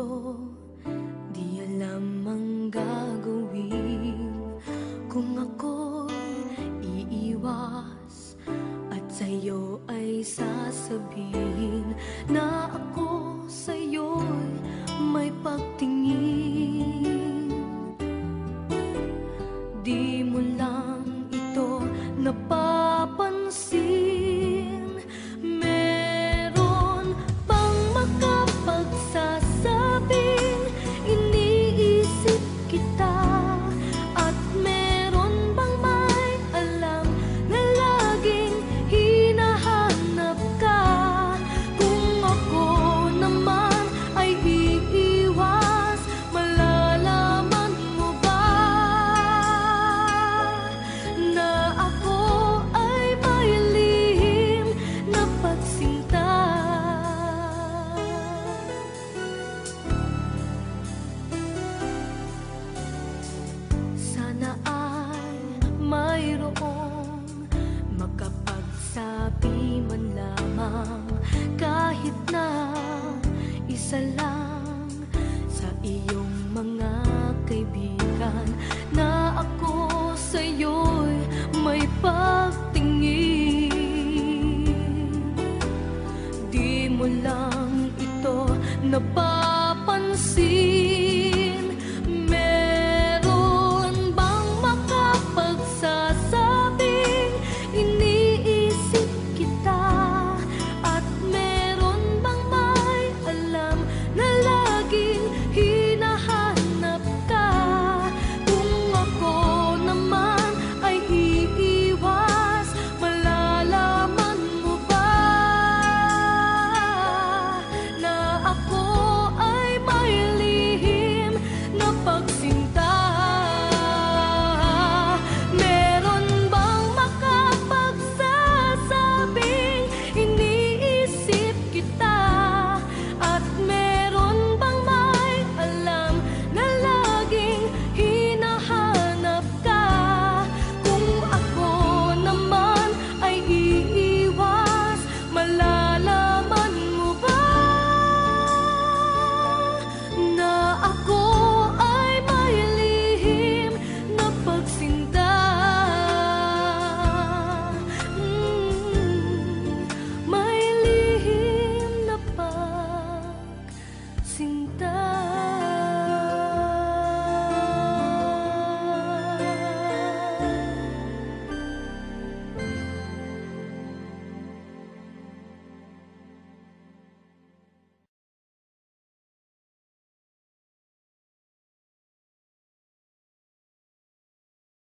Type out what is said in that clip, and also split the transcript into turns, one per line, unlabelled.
mundo, di alam ang gagawin kung ako'y iiwas at sa'yo ay sasabihin na ako sa'yo'y may pagtingin. Di mo lang ito napapansin. Meron bang makapagsasabing iniisip kita? At meron bang may alam na laging hinahanap ka? Kung ako naman ay iiwas, malalaman mo ba na ako ay may lihim na pagsinta? Sana ay mayroong makapagsabi man lamang, kahit na isa lang sa iyong mga kaibigan, na ako sa'yo'y may pagtingin. Di mo lang ito napapansin.